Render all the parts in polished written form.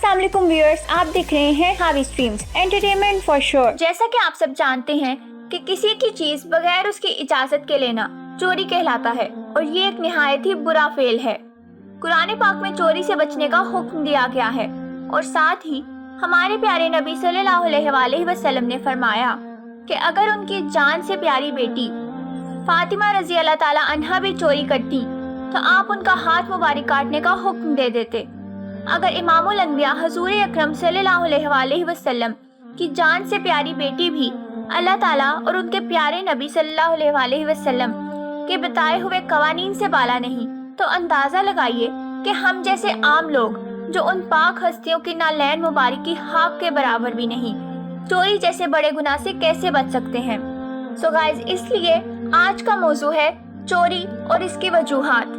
अस्सलाम वालेकुम व्यूअर्स, आप देख रहे हैं हावी स्ट्रीम्स एंटरटेनमेंट फॉर श्योर। जैसा कि आप सब जानते हैं कि किसी की चीज बगैर उसकी इजाजत के लेना चोरी कहलाता है और ये एक निहायत ही बुरा फेल है। कुरान पाक में चोरी से बचने का हुक्म दिया गया है और साथ ही हमारे प्यारे नबी सल्लल्लाहु अलैहि वसल्लम ने फरमाया कि अगर उनकी जान से प्यारी बेटी फातिमा रजी अल्लाह ताला अन्हा भी चोरी करती तो आप उनका हाथ मुबारक काटने का हुक्म दे देते। अगर इमामुल अंबिया हुजूर अकरम सल्लल्लाहु अलैहि वसल्लम की जान से प्यारी बेटी भी अल्लाह ताला और उनके प्यारे नबी सल्लल्लाहु अलैहि वसल्लम के बताए हुए कवानीन से बाला नहीं, तो अंदाजा लगाइए कि हम जैसे आम लोग जो उन पाक हस्तियों की नालैन मुबारक की हाक के बराबर भी नहीं, चोरी जैसे बड़े गुनाह से कैसे बच सकते हैं। सो गाइस, इसलिए आज का मौजू है चोरी और इसकी वजूहात।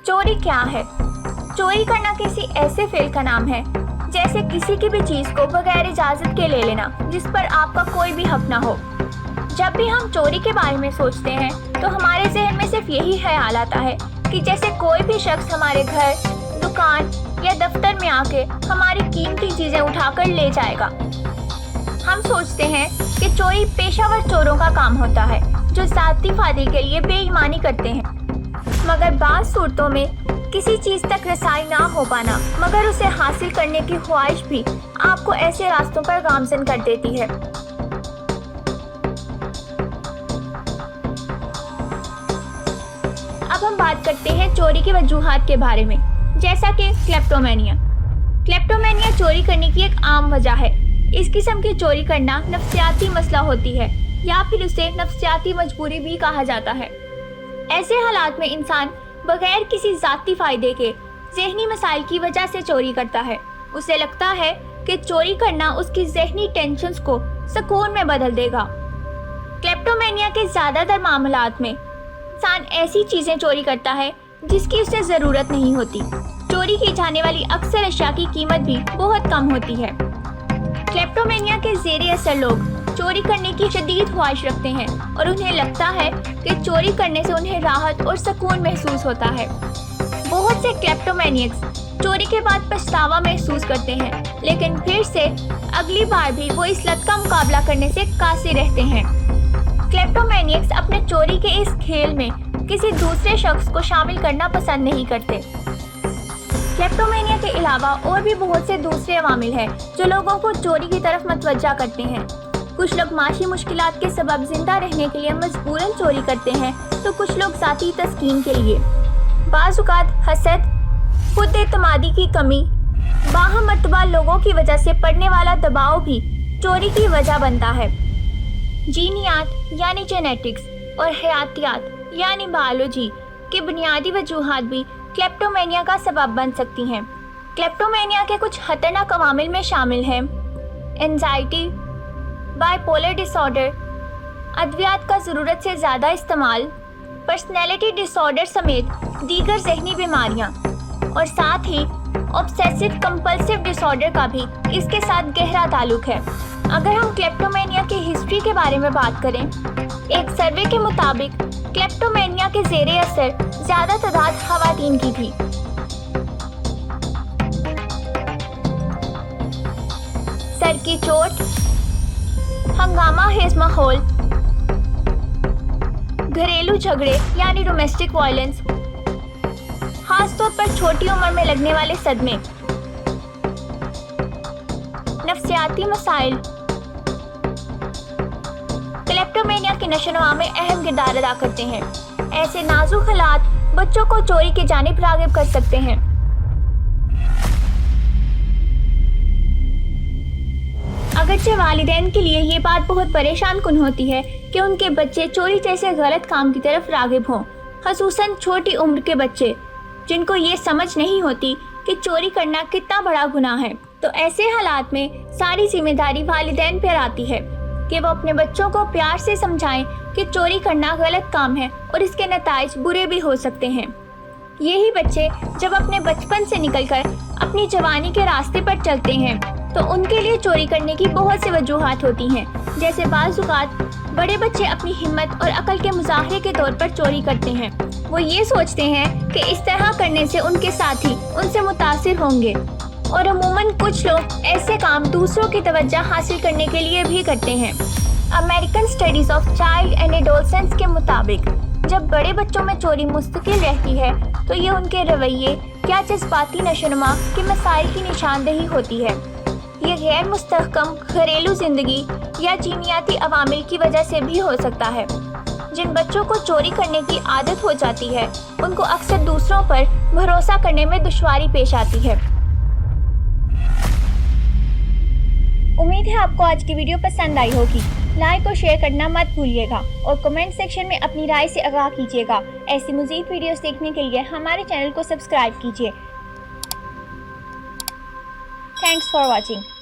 चोरी क्या है? चोरी करना किसी ऐसे फेल का नाम है जैसे किसी की भी चीज को बगैर इजाजत के ले लेना जिस पर आपका कोई भी हक ना हो। जब भी हम चोरी के बारे में सोचते हैं तो हमारे जहन में सिर्फ यही ख्याल आता है कि जैसे कोई भी शख्स हमारे घर, दुकान या दफ्तर में आके हमारी कीमती चीजें उठाकर ले जाएगा। हम सोचते हैं कि चोरी पेशावर चोरों का काम होता है जो ज़ाती फायदे के लिए बेईमानी करते हैं, मगर बाज़ सूरतों में किसी चीज़ तक रसाई ना हो पाना मगर उसे हासिल करने की ख्वाहिश भी आपको ऐसे रास्तों पर गामजन कर देती है। अब हम बात करते हैं चोरी की वजूहात के बारे में, जैसा कि क्लेप्टोमेनिया। क्लेप्टोमेनिया चोरी करने की एक आम वजह है। इस किस्म की चोरी करना नफ्सियाती मसला होती है या फिर उसे नफ्सियाती मजबूरी भी कहा जाता है। ऐसे हालात में इंसान बगैर किसी ज़ाती फायदे के ज़हनी मसाइल की वजह से चोरी करता है। उसे लगता है कि चोरी करना उसकी ज़हनी टेंशन्स को सुकून में बदल देगा। क्लेप्टोमेनिया के ज़्यादातर मामलात में इंसान ऐसी चीज़ें चोरी करता है जिसकी उसे ज़रूरत नहीं होती। चोरी की जाने वाली अक्सर अशिया की कीमत भी बहुत कम होती है। क्लेप्टोमेनिया के ज़ेरे असर लोग चोरी करने की शदीद ख्वाहिश रखते हैं और उन्हें लगता है कि चोरी करने से उन्हें राहत और सुकून महसूस होता है। बहुत से क्लेप्टोमेनियक्स चोरी के बाद पछतावा महसूस करते हैं, लेकिन फिर से अगली बार भी वो इस लत का मुकाबला करने से कासिर रहते हैं। क्लेप्टोमेनियक्स अपने चोरी के इस खेल में किसी दूसरे शख्स को शामिल करना पसंद नहीं करते। क्लेप्टोमेनिया के अलावा और भी बहुत से दूसरे अवामिल हैं जो लोगों को चोरी की तरफ मतवज्जा करते हैं। कुछ लोग माशी मुश्किलात के सबब जिंदा रहने के लिए मजबूरन चोरी करते हैं, तो कुछ लोग ज़ाती तस्कीन के लिए। बाज़ औक़ात हसद, खुद एतमादी की कमी, बाहमर्तबा लोगों की वजह से पड़ने वाला दबाव भी चोरी की वजह बनता है। जीनियात यानी जेनेटिक्स और हयातियात यानी बायोलॉजी की बुनियादी वजूहात भी क्लेप्टोमेनिया का सबब बन सकती हैं। क्लेप्टोमेनिया के कुछ खतरनाक अवामिल में शामिल हैं एंजाइटी, बाइपोलर डिसऑर्डर, अद्वियात का ज़रूरत से ज़्यादा इस्तेमाल, पर्सनैलिटी डिसऑर्डर समेत दीगर ज़हनी बीमारियाँ, और साथ ही ऑब्सेसिव कंपल्सिव डिसऑर्डर का भी इसके साथ गहरा ताल्लुक है। अगर हम क्लेप्टोमेनिया की हिस्ट्री के बारे में बात करें, एक सर्वे के मुताबिक क्लेप्टोमेनिया के ज़ेरे असर ज़्यादा तादाद ख़वातीन की थी। सर की चोट, हंगामा हेज माहौल, घरेलू झगड़े यानी डोमेस्टिक वायलेंस, खासतौर पर छोटी उम्र में लगने वाले सदमे, नफ्सियाती मसाइल क्लेप्टोमेनिया की नशोनुमा में अहम किरदार अदा करते हैं। ऐसे नाजुक हालात बच्चों को चोरी की जानिब राग़िब कर सकते हैं। अगरचे वालिदैन के लिए ये बात बहुत परेशान कुन होती है कि उनके बच्चे चोरी जैसे गलत काम की तरफ राग़िब हों, ख़ुसूसन छोटी उम्र के बच्चे जिनको ये समझ नहीं होती कि चोरी करना कितना बड़ा गुनाह है। तो ऐसे हालात में सारी जिम्मेदारी वालिदैन पर आती है कि वो अपने बच्चों को प्यार से समझाएं कि चोरी करना गलत काम है और इसके नताइज बुरे भी हो सकते हैं। यही बच्चे जब अपने बचपन से निकलकर अपनी जवानी के रास्ते पर चलते हैं تو ان کے لیے چوری کرنے کی بہت سی وجوہات ہوتی ہیں، جیسے بعض اوقات بڑے بچے اپنی ہمت اور عقل کے مظاہرے کے طور پر چوری کرتے ہیں۔ وہ یہ سوچتے ہیں کہ اس طرح کرنے سے ان کے ساتھی ان سے متاثر ہوں گے، اور عموماً کچھ لوگ ایسے کام دوسروں کی توجہ حاصل کرنے کے لیے بھی کرتے ہیں۔ American studies of child and adolescents کے مطابق جب بڑے بچوں میں چوری مستقل رہتی ہے تو یہ ان کے رویے یا جذباتی نشوونما کے مسائل کی نشاندہی ہوتی ہے۔ یہ غیر مستحکم گھریلو زندگی یا جینیاتی عوامل کی وجہ سے بھی ہو سکتا ہے۔ جن بچوں کو چوری کرنے کی عادت ہو جاتی ہے ان کو اکثر دوسروں پر بھروسہ کرنے میں دشواری پیش آتی ہے۔ امید ہے آپ کو آج کی ویڈیو پسند آئی ہوگی۔ لائک اور شیئر کرنا مت بھولیے گا اور کمنٹ سیکشن میں اپنی رائے سے آگاہ کیجیے گا۔ ایسی مزید ویڈیوز دیکھنے کے لیے ہمارے چینل کو سبسکرائب کیجیے۔ Thanks for watching.